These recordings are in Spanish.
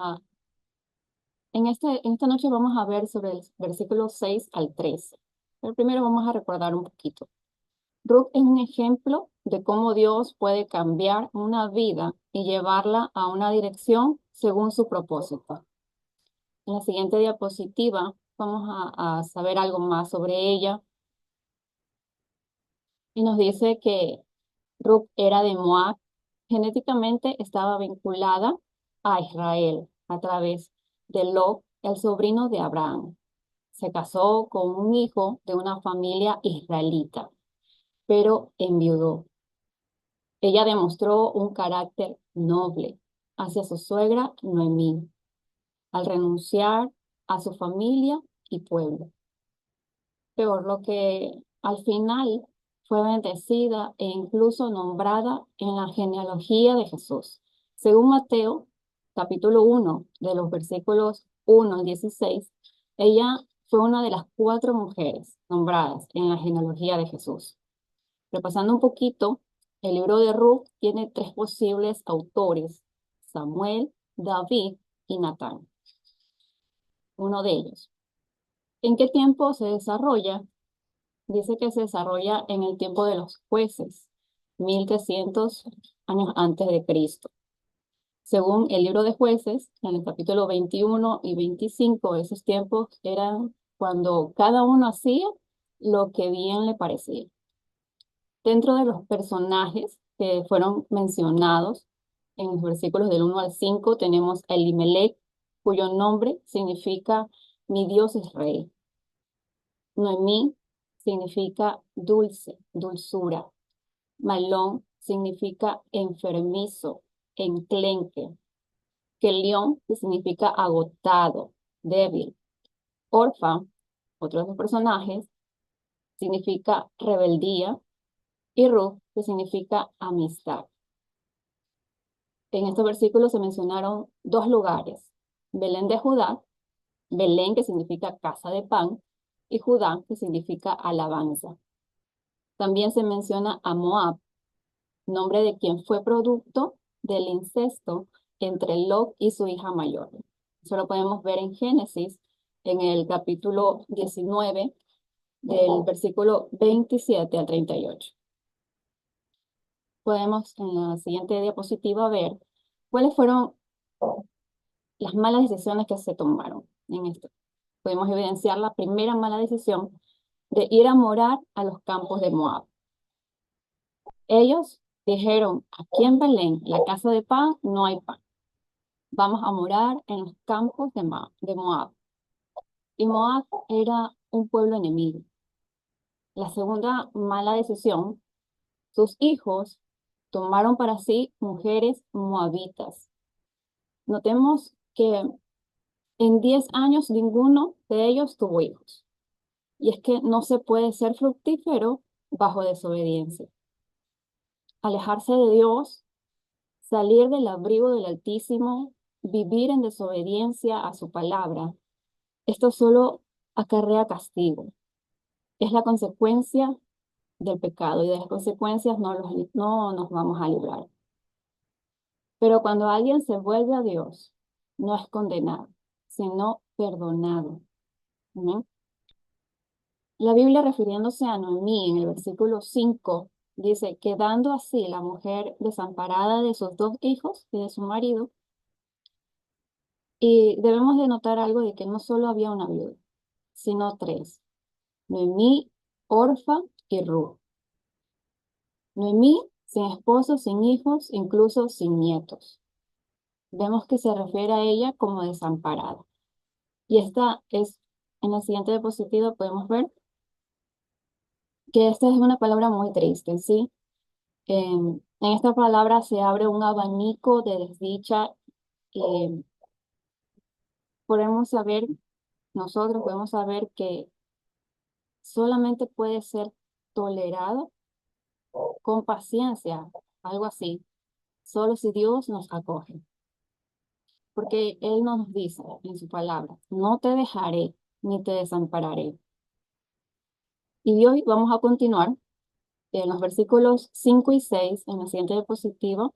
Ah, en esta noche vamos a ver sobre el versículo 6 al 13. Pero primero vamos a recordar un poquito. Ruth es un ejemplo de cómo Dios puede cambiar una vida y llevarla a una dirección según su propósito. En la siguiente diapositiva vamos a saber algo más sobre ella y nos dice que Ruth era de Moab. Genéticamente estaba vinculada a Israel a través de Lot, el sobrino de Abraham. Se casó con un hijo de una familia israelita, pero enviudó. Ella demostró un carácter noble hacia su suegra Noemí, al renunciar a su familia y pueblo. Peor lo que al final fue bendecida e incluso nombrada en la genealogía de Jesús. Según Mateo, capítulo 1, de los versículos 1 al 16, ella fue una de las 4 mujeres nombradas en la genealogía de Jesús. Repasando un poquito, el libro de Ruth tiene 3 posibles autores: Samuel, David y Natán, uno de ellos. ¿En qué tiempo se desarrolla? Dice que se desarrolla en el tiempo de los jueces, 1300 años antes de Cristo. Según el libro de Jueces, en el capítulo 21 y 25, esos tiempos eran cuando cada uno hacía lo que bien le parecía. Dentro de los personajes que fueron mencionados en los versículos del 1 al 5, tenemos a Elimelech, cuyo nombre significa mi Dios es rey. Noemí significa dulce, dulzura. Malón significa enfermizo, enclenque. Kelión, que significa agotado, débil. Orfa, otro de los personajes, significa rebeldía. Y Ruth, que significa amistad. En estos versículos se mencionaron 2 lugares: Belén de Judá, Belén, que significa casa de pan, y Judá, que significa alabanza. También se menciona a Moab, nombre de quien fue producto del incesto entre Lot y su hija mayor. Eso lo podemos ver en Génesis, en el capítulo 19, del versículo 27 al 38. Podemos en la siguiente diapositiva ver cuáles fueron las malas decisiones que se tomaron en esto. Podemos evidenciar la primera mala decisión de ir a morar a los campos de Moab. Ellos dijeron: aquí en Belén, la casa de pan, no hay pan. Vamos a morar en los campos de Moab. Y Moab era un pueblo enemigo. La segunda mala decisión: sus hijos tomaron para sí mujeres moabitas. Notemos que en 10 años ninguno de ellos tuvo hijos. Y es que no se puede ser fructífero bajo desobediencia. Alejarse de Dios, salir del abrigo del Altísimo, vivir en desobediencia a su palabra, esto solo acarrea castigo. Es la consecuencia del pecado y de las consecuencias no nos vamos a librar. Pero cuando alguien se vuelve a Dios, no es condenado, sino perdonado. ¿No? La Biblia, refiriéndose a Noemí en el versículo 5, dice: quedando así la mujer desamparada de sus 2 hijos y de su marido. Y debemos de notar algo, de que no solo había una viuda, sino 3: Noemí, Orfa y Ruth. Noemí sin esposo, sin hijos, incluso sin nietos. Vemos que se refiere a ella como desamparada. Y esta es, en la siguiente diapositiva podemos ver que esta es una palabra muy triste, ¿sí? En esta palabra se abre un abanico de desdicha. eh, podemos saber, Nosotros podemos saber que solamente puede ser tolerado con paciencia, algo así, solo si Dios nos acoge. Porque Él nos dice en su palabra: no te dejaré ni te desampararé. Y hoy vamos a continuar en los versículos 5 y 6, en la siguiente diapositiva.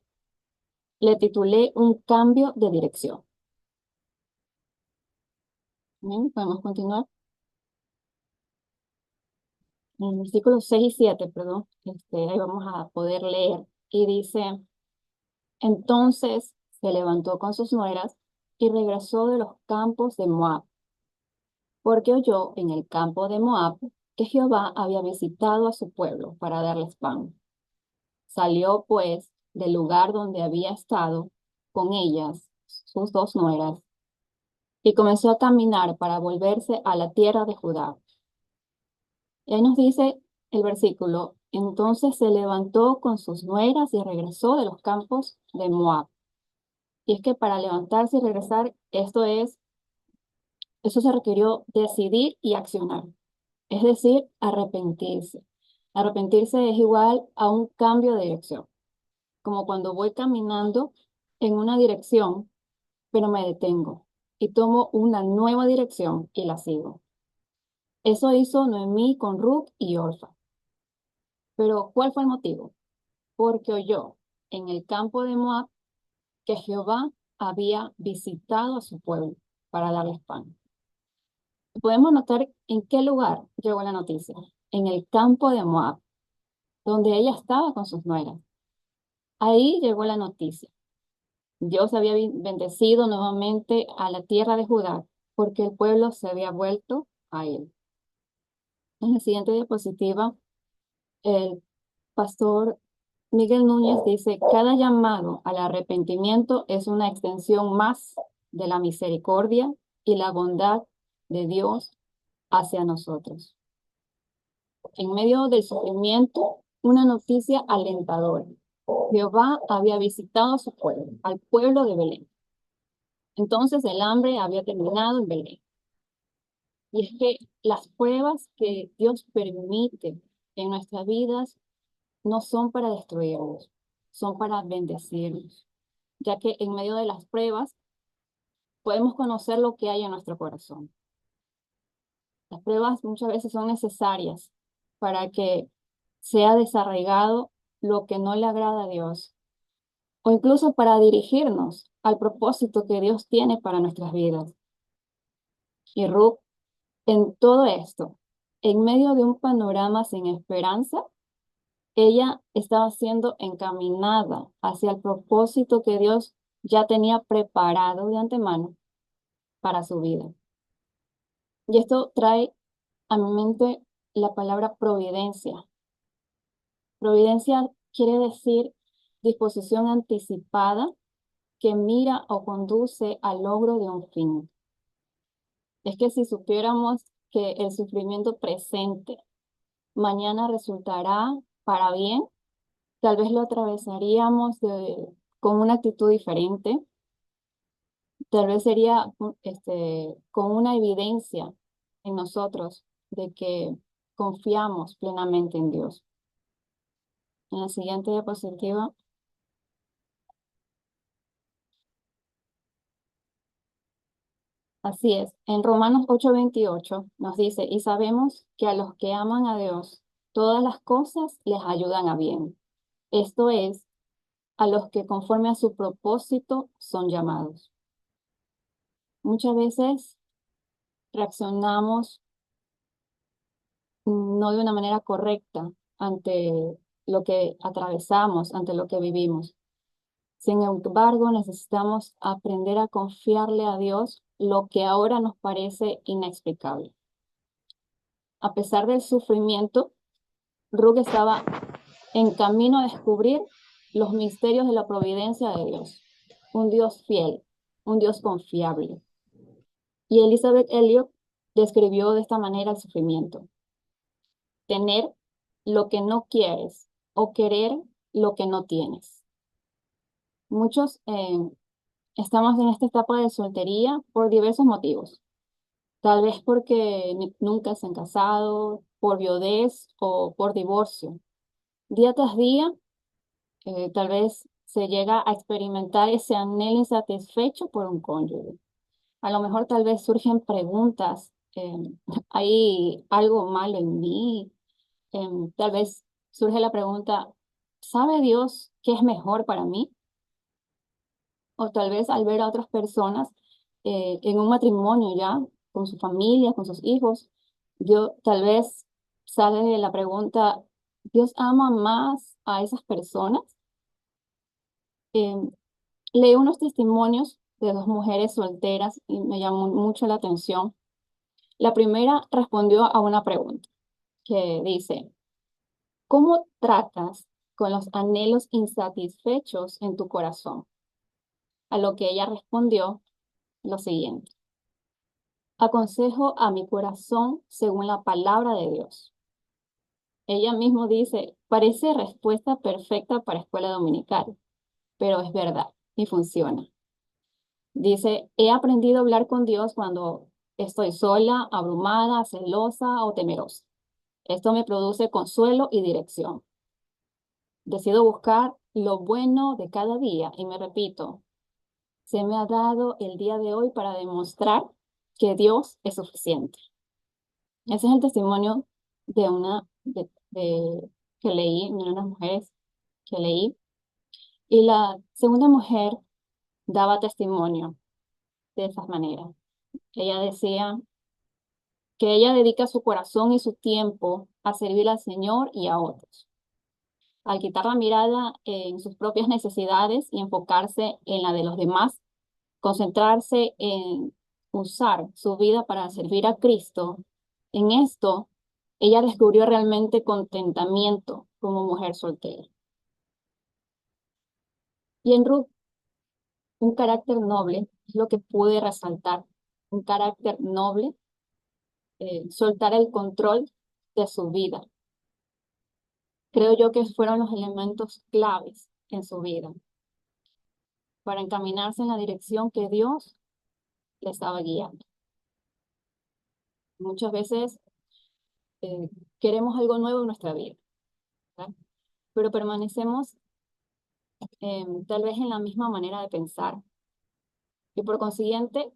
Le titulé un cambio de dirección. Bien, podemos continuar. En versículos 6 y 7, perdón, ahí vamos a poder leer. Y dice, entonces se levantó con sus nueras y regresó de los campos de Moab, porque oyó en el campo de Moab que Jehová había visitado a su pueblo para darles pan. Salió pues del lugar donde había estado con ellas, sus dos nueras, y comenzó a caminar para volverse a la tierra de Judá. Y ahí nos dice el versículo, entonces se levantó con sus nueras y regresó de los campos de Moab. Y es que para levantarse y regresar, eso se requirió decidir y accionar, es decir, arrepentirse. Arrepentirse es igual a un cambio de dirección, como cuando voy caminando en una dirección, pero me detengo y tomo una nueva dirección y la sigo. Eso hizo Noemí con Ruth y Orfa. Pero ¿cuál fue el motivo? Porque oyó en el campo de Moab que Jehová había visitado a su pueblo para darles pan. Podemos notar en qué lugar llegó la noticia. En el campo de Moab, donde ella estaba con sus nueras. Ahí llegó la noticia. Dios había bendecido nuevamente a la tierra de Judá porque el pueblo se había vuelto a él. En la siguiente diapositiva, el pastor Miguel Núñez dice, cada llamado al arrepentimiento es una extensión más de la misericordia y la bondad de Dios hacia nosotros. En medio del sufrimiento, una noticia alentadora. Jehová había visitado a su pueblo, al pueblo de Belén. Entonces el hambre había terminado en Belén. Y es que las pruebas que Dios permite en nuestras vidas no son para destruirnos, son para bendecirnos, ya que en medio de las pruebas podemos conocer lo que hay en nuestro corazón. Las pruebas muchas veces son necesarias para que sea desarraigado lo que no le agrada a Dios, o incluso para dirigirnos al propósito que Dios tiene para nuestras vidas. Y Ruth, en todo esto, en medio de un panorama sin esperanza, ella estaba siendo encaminada hacia el propósito que Dios ya tenía preparado de antemano para su vida. Y esto trae a mi mente la palabra providencia. Providencia quiere decir disposición anticipada que mira o conduce al logro de un fin. Es que si supiéramos que el sufrimiento presente mañana resultará para bien, tal vez lo atravesaríamos con una actitud diferente, tal vez sería con una evidencia en nosotros de que confiamos plenamente en Dios. En la siguiente diapositiva, así es, en Romanos 8:28 nos dice, y sabemos que a los que aman a Dios, todas las cosas les ayudan a bien. Esto es, a los que conforme a su propósito son llamados. Muchas veces reaccionamos no de una manera correcta ante lo que atravesamos, ante lo que vivimos. Sin embargo, necesitamos aprender a confiarle a Dios lo que ahora nos parece inexplicable. A pesar del sufrimiento, Ruth estaba en camino a descubrir los misterios de la providencia de Dios, un Dios fiel, un Dios confiable. Y Elizabeth Elliot describió de esta manera el sufrimiento: tener lo que no quieres o querer lo que no tienes. Muchos estamos en esta etapa de soltería por diversos motivos. Tal vez porque nunca se han casado, por viudez o por divorcio. Día tras día, tal vez se llega a experimentar ese anhelo insatisfecho por un cónyuge. A lo mejor tal vez surgen preguntas, ¿hay algo malo en mí? Tal vez surge la pregunta, ¿sabe Dios qué es mejor para mí? O tal vez al ver a otras personas en un matrimonio ya, con su familia, con sus hijos. Yo tal vez sale la pregunta, ¿Dios ama más a esas personas? Em, Leí unos testimonios de dos mujeres solteras y me llamó mucho la atención. La primera respondió a una pregunta que dice, ¿cómo tratas con los anhelos insatisfechos en tu corazón? A lo que ella respondió lo siguiente, aconsejo a mi corazón según la palabra de Dios. Ella misma dice, parece respuesta perfecta para escuela dominical, pero es verdad y funciona. Dice, he aprendido a hablar con Dios cuando estoy sola, abrumada, celosa o temerosa. Esto me produce consuelo y dirección. Decido buscar lo bueno de cada día y me repito, se me ha dado el día de hoy para demostrar que Dios es suficiente. Ese es el testimonio de que leí, de unas mujeres que leí. Y la segunda mujer daba testimonio de esa manera. Ella decía que ella dedica su corazón y su tiempo a servir al Señor y a otros. Al quitar la mirada en sus propias necesidades y enfocarse en la de los demás, concentrarse en usar su vida para servir a Cristo, en esto ella descubrió realmente contentamiento como mujer soltera. Y en Ruth, un carácter noble es lo que pude resaltar, un carácter noble, soltar el control de su vida. Creo yo que fueron los elementos claves en su vida para encaminarse en la dirección que Dios le estaba guiando. Muchas veces eh, queremos algo nuevo en nuestra vida, ¿verdad? Pero permanecemos tal vez en la misma manera de pensar y por consiguiente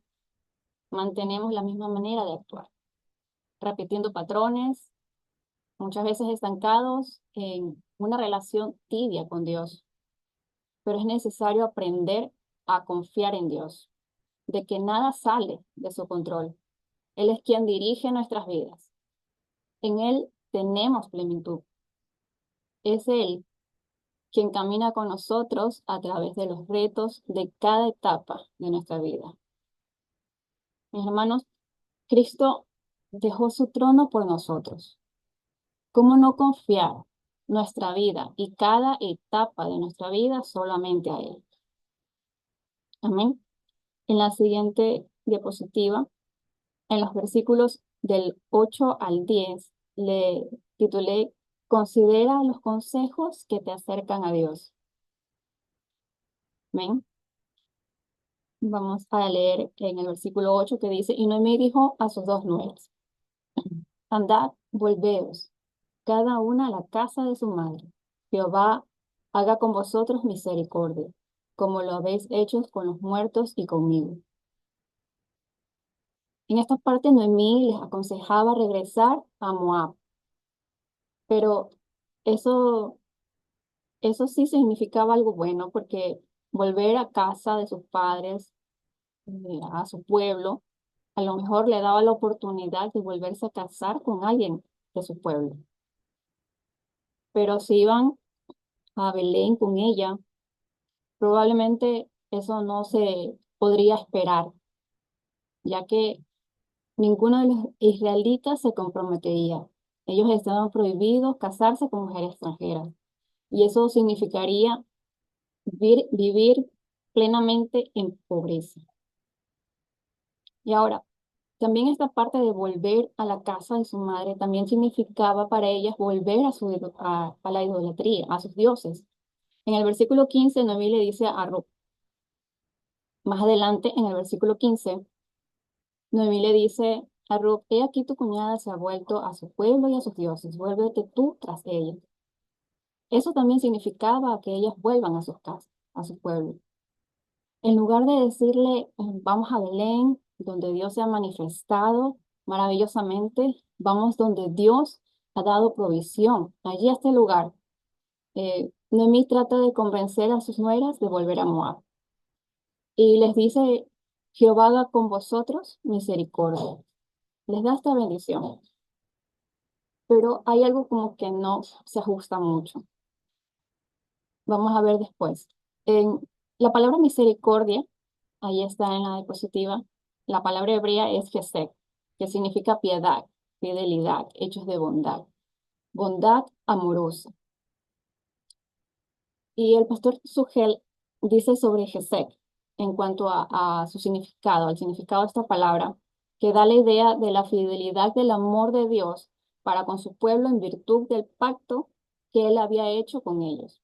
mantenemos la misma manera de actuar, repitiendo patrones, muchas veces estancados en una relación tibia con Dios. Pero es necesario aprender a confiar en Dios, de que nada sale de su control. Él es quien dirige nuestras vidas. En Él tenemos plenitud. Es Él quien camina con nosotros a través de los retos de cada etapa de nuestra vida. Mis hermanos, Cristo dejó su trono por nosotros. ¿Cómo no confiar nuestra vida y cada etapa de nuestra vida solamente a Él? Amén. En la siguiente diapositiva, en los versículos del 8 al 10, le titulé Considera los consejos que te acercan a Dios. Amén. Vamos a leer en el versículo 8 que dice, y Noemí dijo a sus dos nueras, andad, volveos, cada una a la casa de su madre. Jehová haga con vosotros misericordia, como lo habéis hecho con los muertos y conmigo. En esta parte Noemí les aconsejaba regresar a Moab, pero eso, eso sí significaba algo bueno, porque volver a casa de sus padres, a su pueblo, a lo mejor le daba la oportunidad de volverse a casar con alguien de su pueblo. Pero si iban a Belén con ella, probablemente eso no se podría esperar, ya que ninguno de los israelitas se comprometería. Ellos estaban prohibidos casarse con mujeres extranjeras. Y eso significaría vivir plenamente en pobreza. Y ahora, también esta parte de volver a la casa de su madre también significaba para ellas volver a la idolatría, a sus dioses. En el versículo 15, Noemí le dice a Ruth, más adelante en el versículo 15, Noemí le dice a Ruth, he aquí tu cuñada se ha vuelto a su pueblo y a sus dioses, vuélvete tú tras ella. Eso también significaba que ellas vuelvan a sus casas, a su pueblo. En lugar de decirle, vamos a Belén, donde Dios se ha manifestado maravillosamente, vamos donde Dios ha dado provisión, allí a este lugar. Noemí trata de convencer a sus nueras de volver a Moab. Y les dice Jehová haga con vosotros misericordia. Les da esta bendición. Pero hay algo como que no se ajusta mucho. Vamos a ver después. En la palabra misericordia, ahí está en la diapositiva, la palabra hebrea es gesed, que significa piedad, fidelidad, hechos de bondad amorosa. Y el pastor Sugel dice sobre gesed, en cuanto a su significado, al significado de esta palabra, que da la idea de la fidelidad del amor de Dios para con su pueblo en virtud del pacto que él había hecho con ellos.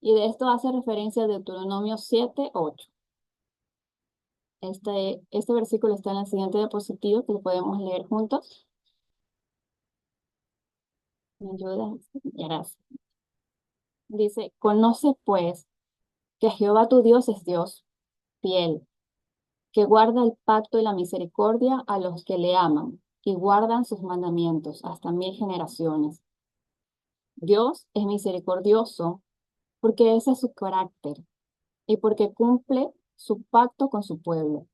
Y de esto hace referencia a Deuteronomio 7:8. Este versículo está en la siguiente diapositiva que lo podemos leer juntos. ¿Me ayudas? Gracias. Dice, conoce pues que Jehová tu Dios es Dios fiel, que guarda el pacto y la misericordia a los que le aman y guardan sus mandamientos hasta 1000 generaciones. Dios es misericordioso porque ese es su carácter y porque cumple su pacto con su pueblo,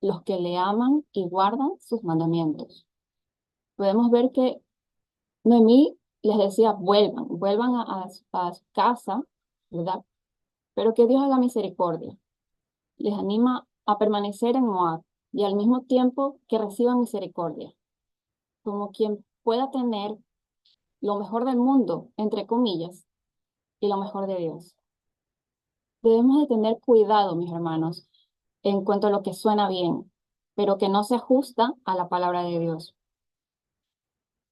los que le aman y guardan sus mandamientos. Podemos ver que Noemí les decía, vuelvan a su casa, ¿verdad? Pero que Dios haga misericordia. Les anima a permanecer en Moab y al mismo tiempo que reciban misericordia, como quien pueda tener lo mejor del mundo, entre comillas, y lo mejor de Dios. Debemos de tener cuidado, mis hermanos, en cuanto a lo que suena bien, pero que no se ajusta a la palabra de Dios.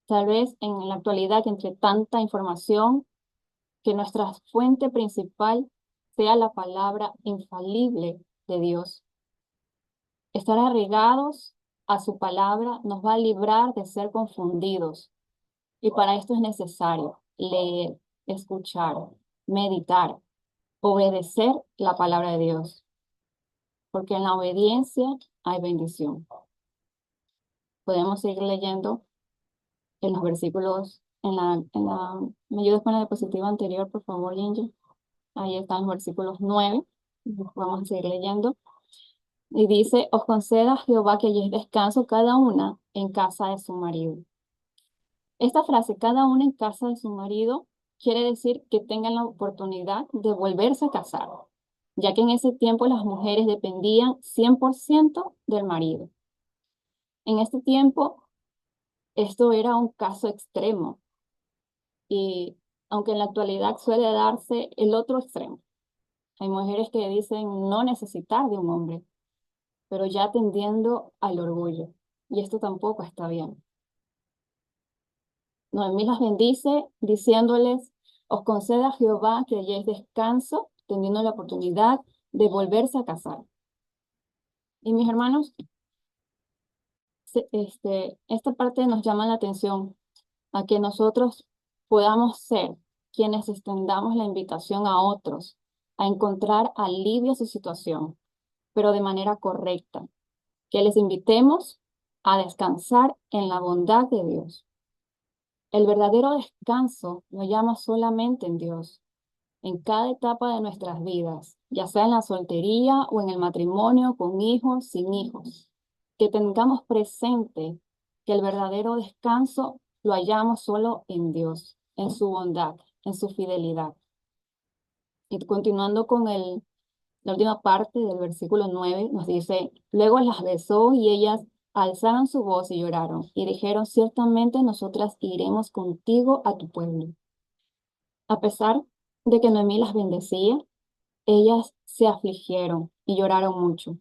Tal vez en la actualidad, entre tanta información, que nuestra fuente principal sea la palabra infalible de Dios. Estar arraigados a su palabra nos va a librar de ser confundidos. Y para esto es necesario leer, escuchar, meditar, obedecer la palabra de Dios. Porque en la obediencia hay bendición. Podemos seguir leyendo en los versículos, ¿me ayudas con la diapositiva anterior, por favor, Ginger? Ahí están los versículos 9. Vamos a seguir leyendo. Y dice, os conceda Jehová que hayáis descanso cada una en casa de su marido. Esta frase, cada una en casa de su marido, quiere decir que tengan la oportunidad de volverse a casar, ya que en ese tiempo las mujeres dependían 100% del marido. En este tiempo, esto era un caso extremo, y aunque en la actualidad suele darse el otro extremo. Hay mujeres que dicen no necesitar de un hombre, pero ya tendiendo al orgullo. Y esto tampoco está bien. Noemí las bendice diciéndoles, os conceda Jehová que halléis descanso, teniendo la oportunidad de volverse a casar. Y mis hermanos, esta parte nos llama la atención a que nosotros podamos ser quienes extendamos la invitación a otros a encontrar alivio a su situación, pero de manera correcta, que les invitemos a descansar en la bondad de Dios. El verdadero descanso no llama solamente en Dios, en cada etapa de nuestras vidas, ya sea en la soltería o en el matrimonio, con hijos, sin hijos. Que tengamos presente que el verdadero descanso lo hallamos solo en Dios, en su bondad, en su fidelidad. Y continuando con la última parte del versículo 9, nos dice, luego las besó y ellas alzaron su voz y lloraron y dijeron, ciertamente nosotras iremos contigo a tu pueblo. A pesar de que Noemí las bendecía, ellas se afligieron y lloraron mucho.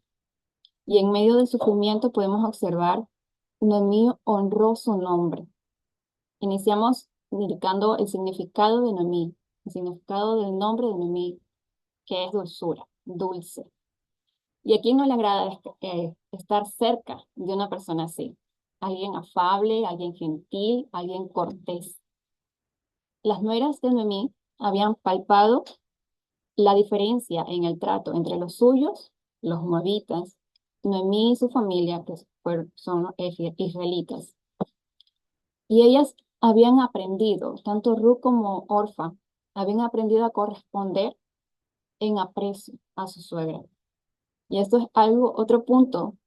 Y en medio del sufrimiento podemos observar, Noemí honró su nombre. Iniciamos indicando el significado de Noemí, el significado del nombre de Noemí, que es dulzura, dulce. ¿Y a quién no le agrada estar cerca de una persona así? Alguien afable, alguien gentil, alguien cortés. Las nueras de Noemí habían palpado la diferencia en el trato entre los suyos, los moabitas, Noemí y su familia, que son israelitas. Y ellas habían aprendido, tanto Ruth como Orfa, habían aprendido a corresponder en aprecio a su suegra. Y esto es algo, otro punto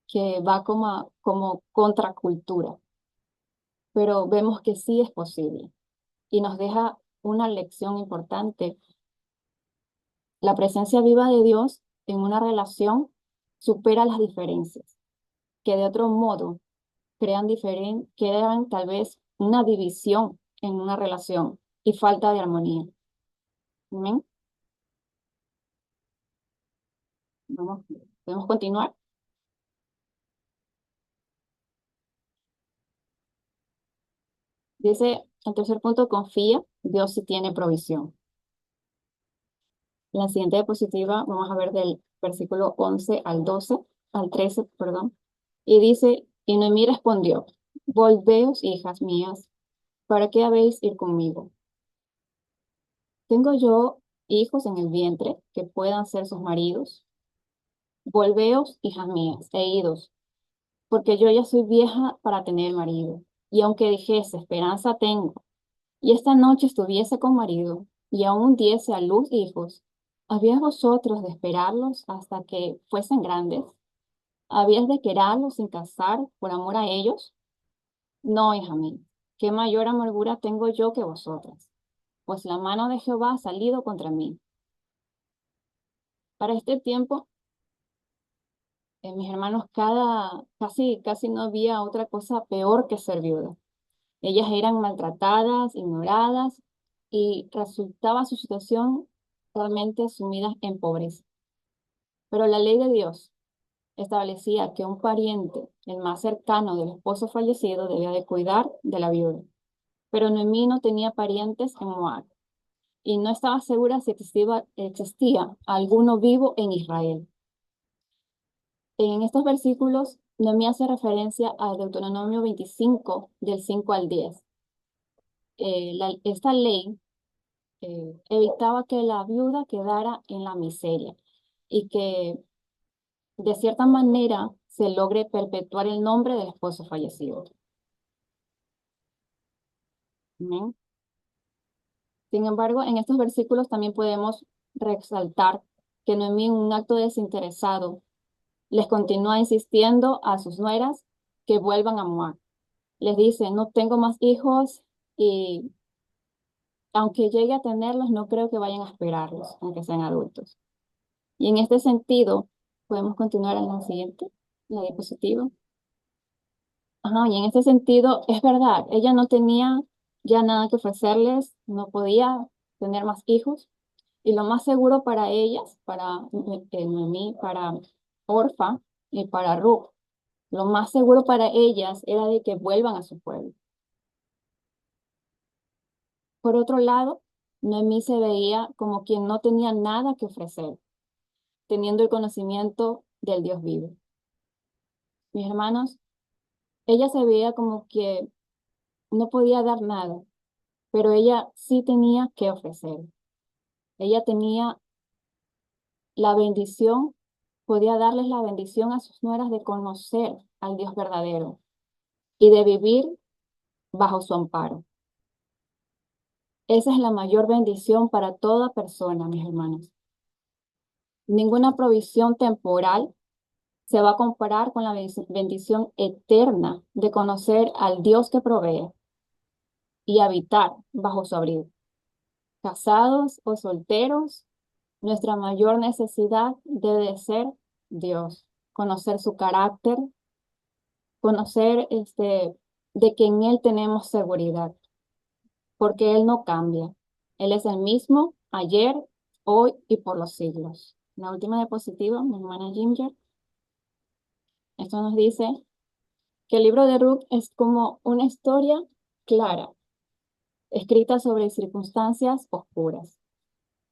que va como contracultura, pero vemos que sí es posible y nos deja una lección importante. La presencia viva de Dios en una relación supera las diferencias, que de otro modo crean tal vez una división en una relación y falta de armonía. Amén. Vamos, podemos continuar. Dice, el tercer punto, confía, Dios sí tiene provisión. La siguiente diapositiva, vamos a ver del versículo 11 al 12, al 13, perdón. Y dice, y Noemí respondió, volveos, hijas mías, ¿para qué habéis ir conmigo? ¿Tengo yo hijos en el vientre que puedan ser sus maridos? Volveos, hijas mías, e idos, porque yo ya soy vieja para tener marido. Y aunque dijese, esperanza tengo, y esta noche estuviese con marido, y aún diese a luz hijos, ¿habíais vosotros de esperarlos hasta que fuesen grandes? ¿Habíais de quererlos sin casar por amor a ellos? No, hija mía, qué mayor amargura tengo yo que vosotras, pues la mano de Jehová ha salido contra mí. Para este tiempo, mis hermanos, casi no había otra cosa peor que ser viuda. Ellas eran maltratadas, ignoradas y resultaba su situación realmente sumida en pobreza. Pero la ley de Dios establecía que un pariente, el más cercano del esposo fallecido, debía de cuidar de la viuda. Pero Noemí no tenía parientes en Moab y no estaba segura si existía alguno vivo en Israel. En estos versículos, Noemí hace referencia a Deuteronomio 25, del 5 al 10. Esta ley evitaba que la viuda quedara en la miseria y que de cierta manera se logre perpetuar el nombre del esposo fallecido. Amén. Sin embargo, en estos versículos también podemos resaltar que Noemí, en un acto desinteresado, les continúa insistiendo a sus nueras que vuelvan a Moab. Les dice, no tengo más hijos y aunque llegue a tenerlos, no creo que vayan a esperarlos, aunque sean adultos. Y en este sentido, podemos continuar en la siguiente, la diapositiva. Ajá, y en este sentido, es verdad, ella no tenía ya nada que ofrecerles, no podía tener más hijos, y lo más seguro para ellas, para Noemí, para Orfa y para Ruth, lo más seguro para ellas era de que vuelvan a su pueblo. Por otro lado, Noemí se veía como quien no tenía nada que ofrecer, teniendo el conocimiento del Dios vivo. Mis hermanos, ella se veía como que no podía dar nada, pero ella sí tenía que ofrecer. Ella tenía la bendición, podía darles la bendición a sus nueras de conocer al Dios verdadero y de vivir bajo su amparo. Esa es la mayor bendición para toda persona, mis hermanos. Ninguna provisión temporal se va a comparar con la bendición eterna de conocer al Dios que provee y habitar bajo su abrigo. Casados o solteros, nuestra mayor necesidad debe ser Dios, conocer su carácter, conocer de que en Él tenemos seguridad, porque Él no cambia. Él es el mismo ayer, hoy y por los siglos. La última diapositiva, mi hermana Ginger, esto nos dice que el libro de Ruth es como una historia clara, escrita sobre circunstancias oscuras.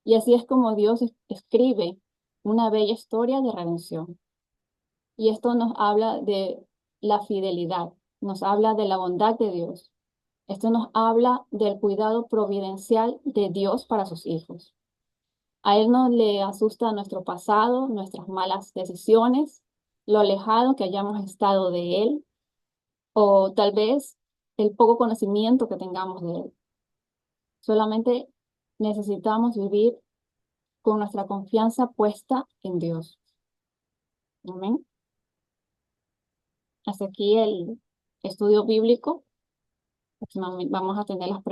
Y así es como Dios escribe una bella historia de redención. Y esto nos habla de la fidelidad, nos habla de la bondad de Dios. Esto nos habla del cuidado providencial de Dios para sus hijos. A Él no le asusta nuestro pasado, nuestras malas decisiones, lo alejado que hayamos estado de Él, o tal vez el poco conocimiento que tengamos de Él. Solamente necesitamos vivir con nuestra confianza puesta en Dios. Amén. Hasta aquí el estudio bíblico. Próximamente vamos a tener las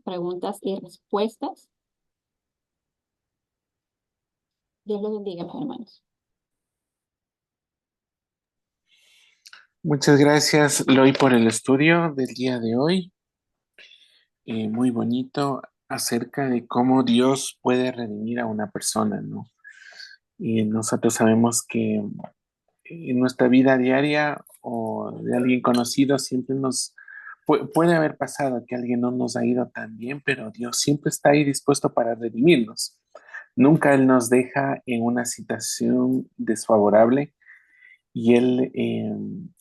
preguntas y respuestas. Dios los bendiga, mis hermanos. Muchas gracias, Loy, por el estudio del día de hoy. Muy bonito acerca de cómo Dios puede redimir a una persona, ¿no? Y nosotros sabemos que en nuestra vida diaria o de alguien conocido siempre puede haber pasado que alguien no nos ha ido tan bien, pero Dios siempre está ahí dispuesto para redimirnos. Nunca Él nos deja en una situación desfavorable y Él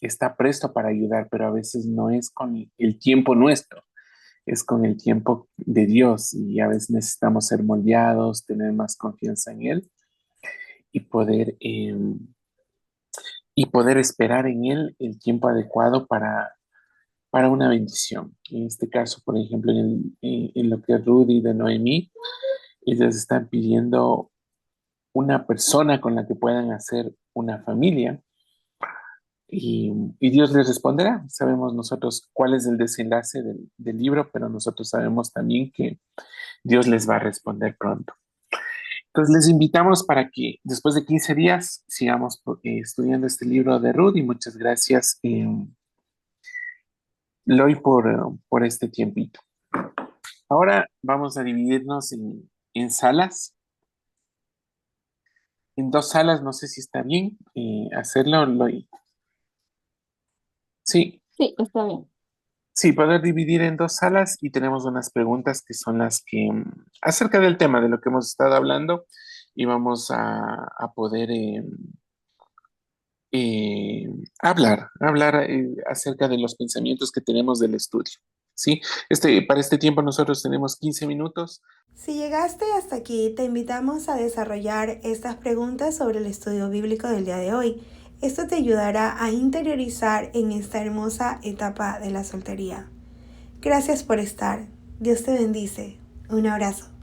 está presto para ayudar, pero a veces no es con el tiempo nuestro, es con el tiempo de Dios y a veces necesitamos ser moldeados, tener más confianza en Él y poder esperar en Él el tiempo adecuado para una bendición. En este caso, por ejemplo, en lo que es Rudy de Noemí, ellos están pidiendo una persona con la que puedan hacer una familia y Dios les responderá. Sabemos nosotros cuál es el desenlace del libro, pero nosotros sabemos también que Dios les va a responder pronto. Entonces les invitamos para que después de 15 días sigamos estudiando este libro de Ruth y muchas gracias, Loy, por este tiempito. Ahora vamos a dividirnos en salas, en dos salas, no sé si está bien hacerlo, Loy. Sí, Sí, está bien. sí, poder dividir en dos salas y tenemos unas preguntas que son las que, acerca del tema de lo que hemos estado hablando y vamos a poder eh, hablar acerca de los pensamientos que tenemos del estudio. ¿Sí? Para este tiempo nosotros tenemos 15 minutos. Si llegaste hasta aquí, te invitamos a desarrollar estas preguntas sobre el estudio bíblico del día de hoy. Esto te ayudará a interiorizar en esta hermosa etapa de la soltería. Gracias por estar. Dios te bendice. Un abrazo.